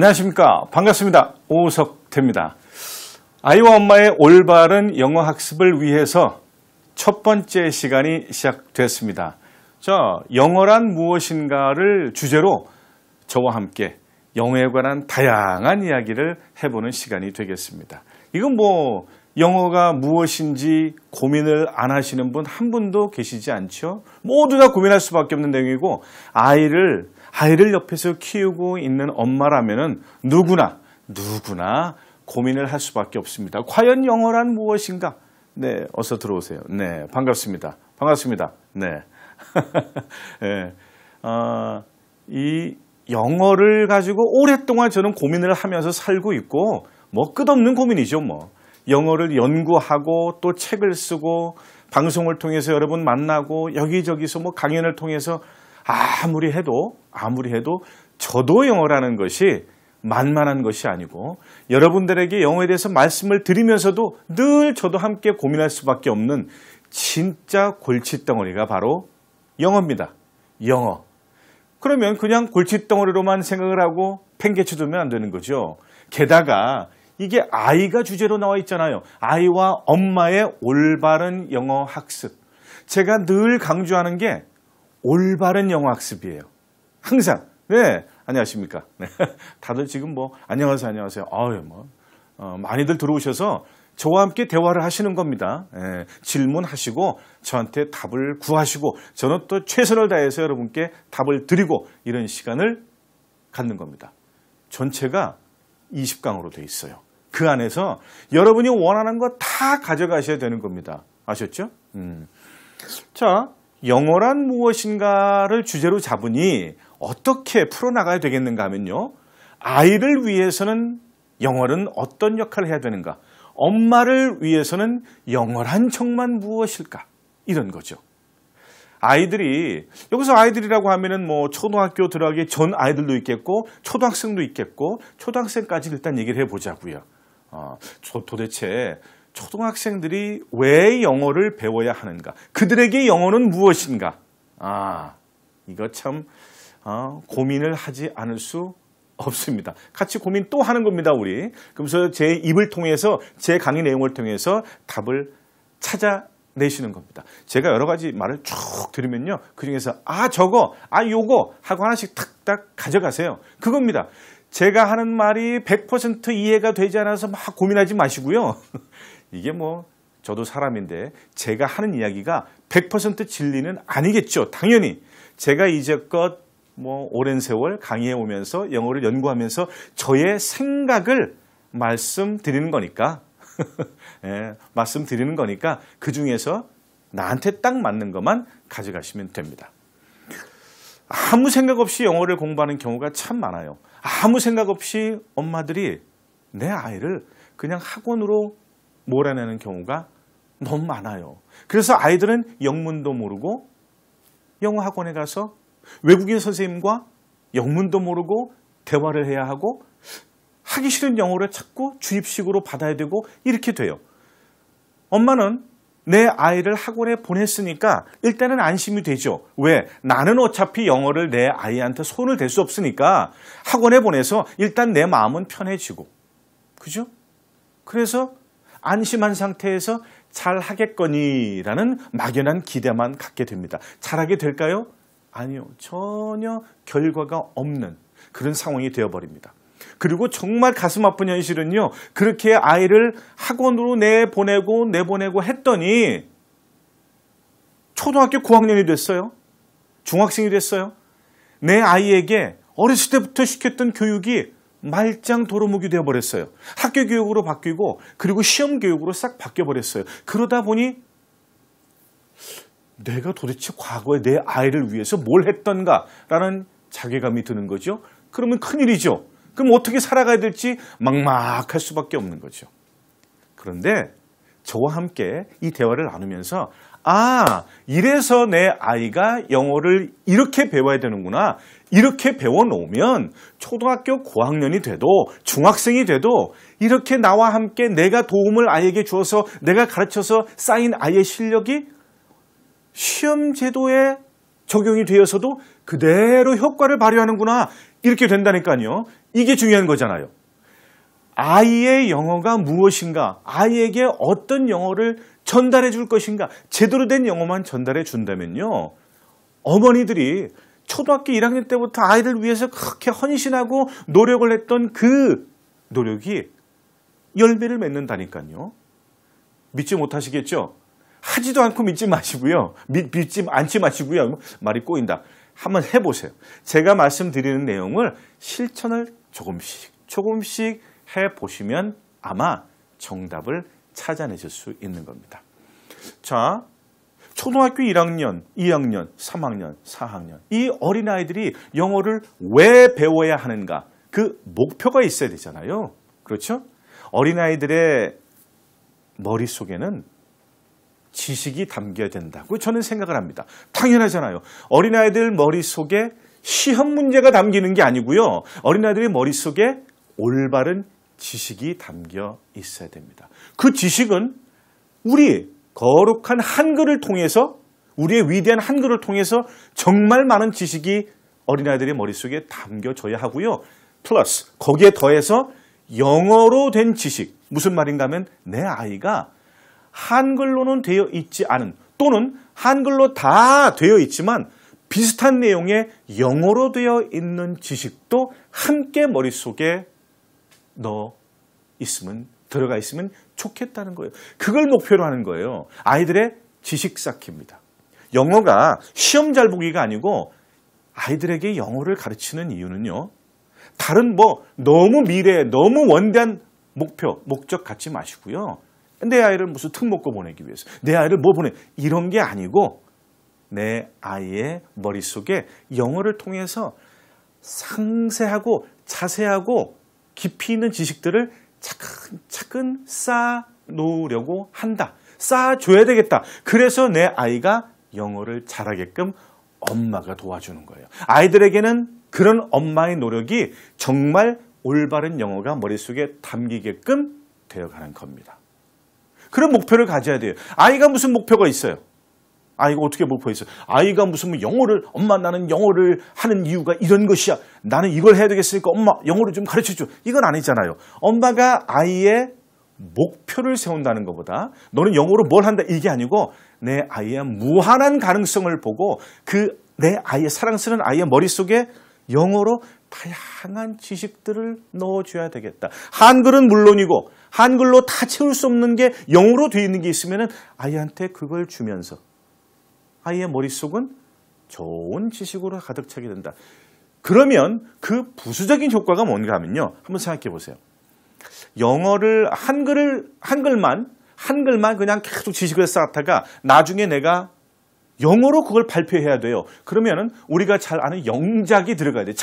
안녕하십니까. 반갑습니다. 오석태입니다. 아이와 엄마의 올바른 영어 학습을 위해서 첫 번째 시간이 시작됐습니다. 영어란 무엇인가를 주제로 저와 함께 영어에 관한 다양한 이야기를 해보는 시간이 되겠습니다. 이건 영어가 무엇인지 고민을 안 하시는 분 한 분도 계시지 않죠? 모두 다 고민할 수밖에 없는 내용이고 아이를 옆에서 키우고 있는 엄마라면은 누구나 고민을 할 수밖에 없습니다. 과연 영어란 무엇인가? 네, 어서 들어오세요. 네, 반갑습니다. 네. 네. 이 영어를 가지고 오랫동안 저는 고민을 하면서 살고 있고, 끝없는 고민이죠, 영어를 연구하고 또 책을 쓰고 방송을 통해서 여러분 만나고 여기저기서 강연을 통해서 아무리 해도 저도 영어라는 것이 만만한 것이 아니고 여러분들에게 영어에 대해서 말씀을 드리면서도 늘 저도 함께 고민할 수밖에 없는 진짜 골칫덩어리가 바로 영어입니다. 영어. 그러면 그냥 골칫덩어리로만 생각을 하고 팽개쳐두면 안 되는 거죠. 게다가 이게 아이가 주제로 나와 있잖아요. 아이와 엄마의 올바른 영어 학습. 제가 늘 강조하는 게 올바른 영어 학습이에요. 항상. 네. 안녕하십니까. 네. 다들 지금 안녕하세요. 많이들 들어오셔서 저와 함께 대화를 하시는 겁니다. 네. 질문하시고 저한테 답을 구하시고 저는 또 최선을 다해서 여러분께 답을 드리고 이런 시간을 갖는 겁니다. 전체가 20강으로 되어 있어요. 그 안에서 여러분이 원하는 거 다 가져가셔야 되는 겁니다. 아셨죠? 자, 영어란 무엇인가를 주제로 잡으니 어떻게 풀어나가야 되겠는가 하면요. 아이를 위해서는 영어는 어떤 역할을 해야 되는가? 엄마를 위해서는 영어란 정말 무엇일까? 이런 거죠. 아이들이, 여기서 아이들이라고 하면은 초등학교 들어가기 전 아이들도 있겠고, 초등학생도 있겠고, 초등학생까지 일단 얘기를 해보자고요. 도대체 초등학생들이 왜 영어를 배워야 하는가? 그들에게 영어는 무엇인가? 이거 참 고민을 하지 않을 수 없습니다. 같이 고민 또 하는 겁니다, 우리. 그래서 제 입을 통해서, 제 강의 내용을 통해서 답을 찾아내시는 겁니다. 제가 여러 가지 말을 쭉 들으면요. 그중에서 저거, 요거 하고 하나씩 탁탁 가져가세요. 그겁니다. 제가 하는 말이 100% 이해가 되지 않아서 막 고민하지 마시고요. 이게 저도 사람인데 제가 하는 이야기가 100% 진리는 아니겠죠. 당연히. 제가 이제껏 오랜 세월 강의해 오면서 영어를 연구하면서 저의 생각을 말씀드리는 거니까 예, 말씀드리는 거니까 그중에서 나한테 딱 맞는 것만 가져가시면 됩니다. 아무 생각 없이 영어를 공부하는 경우가 참 많아요. 아무 생각 없이 엄마들이 내 아이를 그냥 학원으로 몰아내는 경우가 너무 많아요. 그래서 아이들은 영문도 모르고 영어 학원에 가서 외국인 선생님과 영문도 모르고 대화를 해야 하고 하기 싫은 영어를 자꾸 주입식으로 받아야 되고 이렇게 돼요. 엄마는 내 아이를 학원에 보냈으니까 일단은 안심이 되죠. 왜? 나는 어차피 영어를 내 아이한테 손을 댈 수 없으니까 학원에 보내서 일단 내 마음은 편해지고. 그죠? 그래서 안심한 상태에서 잘 하겠거니라는 막연한 기대만 갖게 됩니다. 잘하게 될까요? 아니요. 전혀 결과가 없는 그런 상황이 되어버립니다. 그리고 정말 가슴 아픈 현실은요. 그렇게 아이를 학원으로 내보내고 했더니 초등학교 고학년이 됐어요. 중학생이 됐어요. 내 아이에게 어렸을 때부터 시켰던 교육이 말짱 도루묵이 되어버렸어요. 학교 교육으로 바뀌고 그리고 시험 교육으로 싹 바뀌어버렸어요. 그러다 보니 내가 도대체 과거에 내 아이를 위해서 뭘 했던가라는 자괴감이 드는 거죠. 그러면 큰일이죠. 그럼 어떻게 살아가야 될지 막막할 수밖에 없는 거죠. 그런데 저와 함께 이 대화를 나누면서 이래서 내 아이가 영어를 이렇게 배워야 되는구나. 이렇게 배워놓으면 초등학교 고학년이 돼도 중학생이 돼도 이렇게 나와 함께 내가 도움을 아이에게 주어서 내가 가르쳐서 쌓인 아이의 실력이 시험 제도에 적용이 되어서도 그대로 효과를 발휘하는구나. 이렇게 된다니까요. 이게 중요한 거잖아요. 아이의 영어가 무엇인가, 아이에게 어떤 영어를 전달해 줄 것인가, 제대로 된 영어만 전달해 준다면요. 어머니들이 초등학교 1학년 때부터 아이를 위해서 그렇게 헌신하고 노력을 했던 그 노력이 열매를 맺는다니까요. 믿지 못하시겠죠? 하지도 않고 믿지 마시고요. 믿지 않지 마시고요. 말이 꼬인다. 한번 해보세요. 제가 말씀드리는 내용을 실천을 조금씩 해보시면 아마 정답을 찾아내실 수 있는 겁니다. 자, 초등학교 1학년, 2학년, 3학년, 4학년 이 어린아이들이 영어를 왜 배워야 하는가? 그 목표가 있어야 되잖아요. 그렇죠? 어린아이들의 머릿속에는 지식이 담겨야 된다고 저는 생각을 합니다. 당연하잖아요. 어린아이들 머릿속에 시험 문제가 담기는 게 아니고요. 어린아이들의 머릿속에 올바른 지식이 담겨 있어야 됩니다. 그 지식은 우리 거룩한 한글을 통해서, 우리의 위대한 한글을 통해서 정말 많은 지식이 어린아이들의 머릿속에 담겨져야 하고요. 플러스 거기에 더해서 영어로 된 지식, 무슨 말인가 하면 내 아이가 한글로는 되어 있지 않은, 또는 한글로 다 되어 있지만 비슷한 내용의 영어로 되어 있는 지식도 함께 머릿속에 들어가 있으면 좋겠다는 거예요. 그걸 목표로 하는 거예요. 아이들의 지식 쌓기입니다. 영어가 시험 잘 보기가 아니고 아이들에게 영어를 가르치는 이유는요. 다른 너무 미래에 너무 원대한 목적 갖지 마시고요. 내 아이를 무슨 특목고 보내기 위해서, 내 아이를 이런 게 아니고 내 아이의 머릿속에 영어를 통해서 상세하고 자세하고 깊이 있는 지식들을 차근차근 쌓아놓으려고 한다. 쌓아줘야 되겠다. 그래서 내 아이가 영어를 잘하게끔 엄마가 도와주는 거예요. 아이들에게는 그런 엄마의 노력이 정말 올바른 영어가 머릿속에 담기게끔 되어가는 겁니다. 그런 목표를 가져야 돼요. 아이가 무슨 목표가 있어요? 아이가 어떻게 목표가 있어요? 아이가 무슨 영어를, 엄마 나는 영어를 하는 이유가 이런 것이야. 나는 이걸 해야 되겠으니까 엄마 영어를 좀 가르쳐줘. 이건 아니잖아요. 엄마가 아이의 목표를 세운다는 것보다 너는 영어로 뭘 한다 이게 아니고 내 아이의 무한한 가능성을 보고 내 아이의 사랑스러운 아이의 머릿속에 영어로 다양한 지식들을 넣어줘야 되겠다. 한글은 물론이고 한글로 다 채울 수 없는 게 영어로 되어 있는 게 있으면 아이한테 그걸 주면서 아이의 머릿속은 좋은 지식으로 가득 차게 된다. 그러면 그 부수적인 효과가 뭔가 하면요. 한번 생각해 보세요. 영어를 한글만 그냥 계속 지식을 쌓다가 나중에 내가 영어로 그걸 발표해야 돼요. 그러면은 우리가 잘 아는 영작이 들어가야 돼요.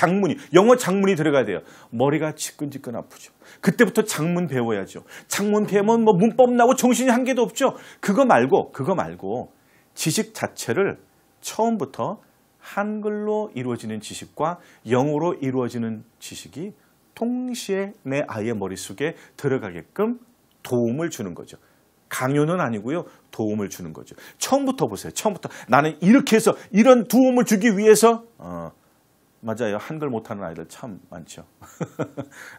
영어 장문이 들어가야 돼요. 머리가 지끈지끈 아프죠. 그때부터 장문 배워야죠. 장문 배우면 문법 나오고 정신이 한 개도 없죠. 그거 말고 지식 자체를 처음부터 한글로 이루어지는 지식과 영어로 이루어지는 지식이 동시에 내 아이의 머릿속에 들어가게끔 도움을 주는 거죠. 강요는 아니고요. 도움을 주는 거죠. 처음부터 보세요. 처음부터 나는 이렇게 해서 이런 도움을 주기 위해서 맞아요. 한글 못하는 아이들 참 많죠.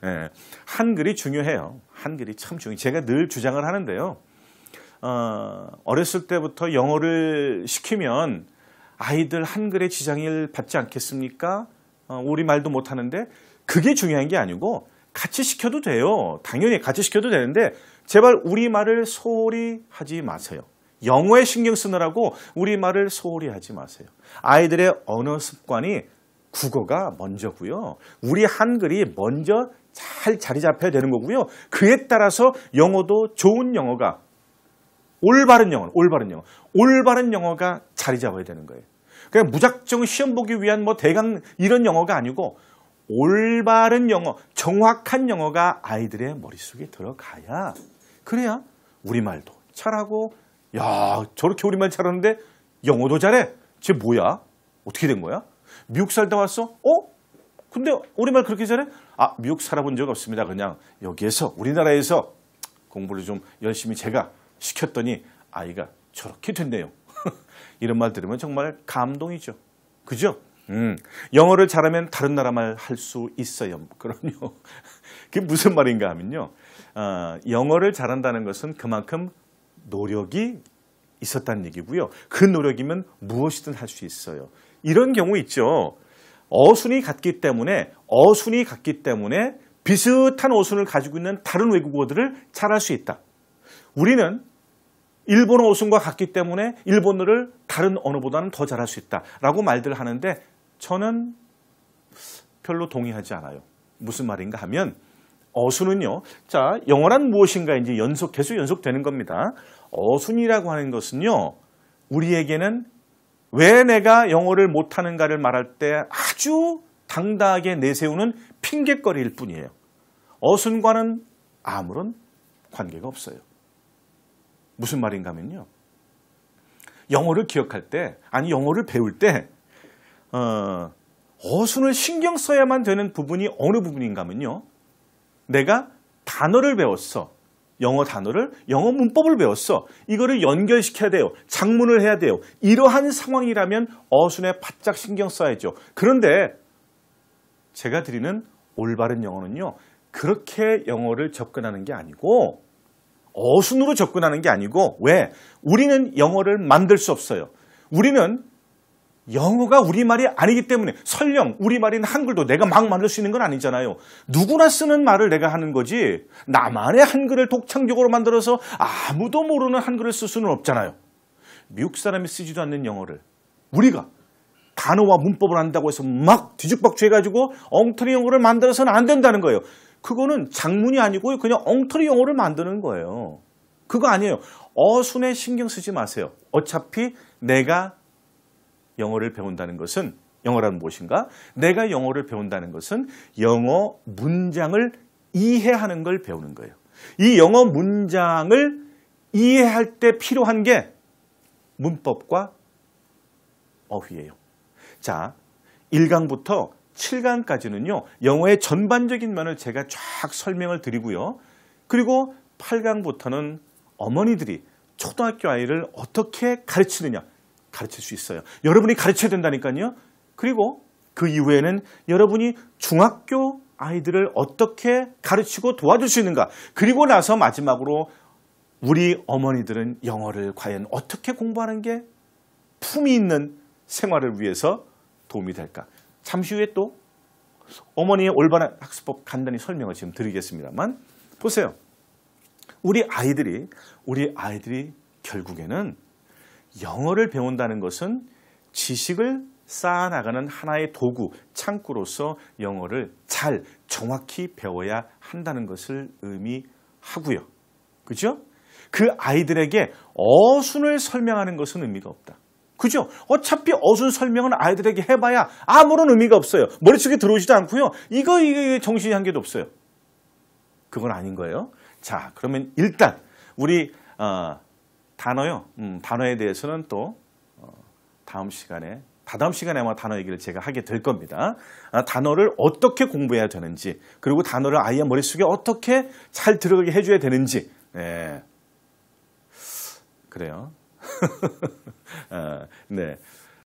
네, 한글이 중요해요. 한글이 참 중요해요. 제가 늘 주장을 하는데요. 어렸을 때부터 영어를 시키면 아이들 한글에 지장을 받지 않겠습니까? 우리말도 못하는데 그게 중요한 게 아니고 같이 시켜도 돼요. 당연히 같이 시켜도 되는데 제발 우리말을 소홀히 하지 마세요. 영어에 신경 쓰느라고 우리말을 소홀히 하지 마세요. 아이들의 언어 습관이 국어가 먼저고요. 우리 한글이 먼저 잘 자리 잡혀야 되는 거고요. 그에 따라서 영어도 좋은 영어가 올바른 영어가 자리 잡아야 되는 거예요. 그냥 무작정 시험 보기 위한 대강 이런 영어가 아니고 올바른 영어, 정확한 영어가 아이들의 머릿속에 들어가야 그래야 우리말도 잘하고 야 저렇게 우리말 잘하는데 영어도 잘해. 쟤 뭐야? 어떻게 된 거야? 미국 살다 왔어? 근데 우리말 그렇게 잘해? 미국 살아본 적 없습니다. 그냥 여기에서 우리나라에서 공부를 좀 열심히 제가 시켰더니 아이가 저렇게 됐네요. 이런 말 들으면 정말 감동이죠. 그죠? 영어를 잘하면 다른 나라 말 할 수 있어요. 그럼요. 그게 무슨 말인가 하면요. 영어를 잘한다는 것은 그만큼 노력이 있었다는 얘기고요. 그 노력이면 무엇이든 할 수 있어요. 이런 경우 있죠. 어순이 같기 때문에 비슷한 어순을 가지고 있는 다른 외국어들을 잘할 수 있다. 우리는 일본어 어순과 같기 때문에 일본어를 다른 언어보다는 더 잘할 수 있다라고 말들 하는데 저는 별로 동의하지 않아요. 무슨 말인가 하면 어순은요. 자, 영어란 무엇인가 이제 계속 연속되는 겁니다. 어순이라고 하는 것은요. 우리에게는 왜 내가 영어를 못하는가를 말할 때 아주 당당하게 내세우는 핑곗거리일 뿐이에요. 어순과는 아무런 관계가 없어요. 무슨 말인가 하면요. 영어를 기억할 때, 아니 영어를 배울 때 어순을 신경 써야만 되는 부분이 어느 부분인가 하면요. 내가 단어를 배웠어. 영어 단어를, 영어 문법을 배웠어. 이거를 연결시켜야 돼요. 작문을 해야 돼요. 이러한 상황이라면 어순에 바짝 신경 써야죠. 그런데 제가 드리는 올바른 영어는요. 그렇게 영어를 접근하는 게 아니고 어순으로 접근하는 게 아니고 왜? 우리는 영어를 만들 수 없어요. 우리는 영어가 우리말이 아니기 때문에 설령 우리말인 한글도 내가 막 만들 수 있는 건 아니잖아요. 누구나 쓰는 말을 내가 하는 거지 나만의 한글을 독창적으로 만들어서 아무도 모르는 한글을 쓸 수는 없잖아요. 미국 사람이 쓰지도 않는 영어를 우리가 단어와 문법을 안다고 해서 막 뒤죽박죽 해가지고 엉터리 영어를 만들어서는 안 된다는 거예요. 그거는 작문이 아니고 그냥 엉터리 영어를 만드는 거예요. 그거 아니에요. 어순에 신경 쓰지 마세요. 어차피 내가 영어를 배운다는 것은 영어란 무엇인가? 내가 영어를 배운다는 것은 영어 문장을 이해하는 걸 배우는 거예요. 이 영어 문장을 이해할 때 필요한 게 문법과 어휘예요. 자, 1강부터 7강까지는요. 영어의 전반적인 면을 제가 쫙 설명을 드리고요. 그리고 8강부터는 어머니들이 초등학교 아이를 어떻게 가르치느냐 가르칠 수 있어요. 여러분이 가르쳐야 된다니까요. 그리고 그 이후에는 여러분이 중학교 아이들을 어떻게 가르치고 도와줄 수 있는가. 그리고 나서 마지막으로 우리 어머니들은 영어를 과연 어떻게 공부하는 게 품위 있는 생활을 위해서 도움이 될까. 잠시 후에 또 어머니의 올바른 학습법 간단히 설명을 지금 드리겠습니다만 보세요. 우리 아이들이 결국에는 영어를 배운다는 것은 지식을 쌓아나가는 하나의 도구, 창구로서 영어를 잘 정확히 배워야 한다는 것을 의미하고요. 그죠? 그 아이들에게 어순을 설명하는 것은 의미가 없다. 그죠? 어차피 어순 설명은 아이들에게 해봐야 아무런 의미가 없어요. 머릿속에 들어오지도 않고요. 이거 정신이 한 개도 없어요. 그건 아닌 거예요. 자, 그러면 일단 우리 단어요. 단어에 대해서는 또 다다음 시간에 아마 단어 얘기를 제가 하게 될 겁니다. 단어를 어떻게 공부해야 되는지, 그리고 단어를 아이의 머릿속에 어떻게 잘 들어가게 해줘야 되는지. 네. 그래요. 네.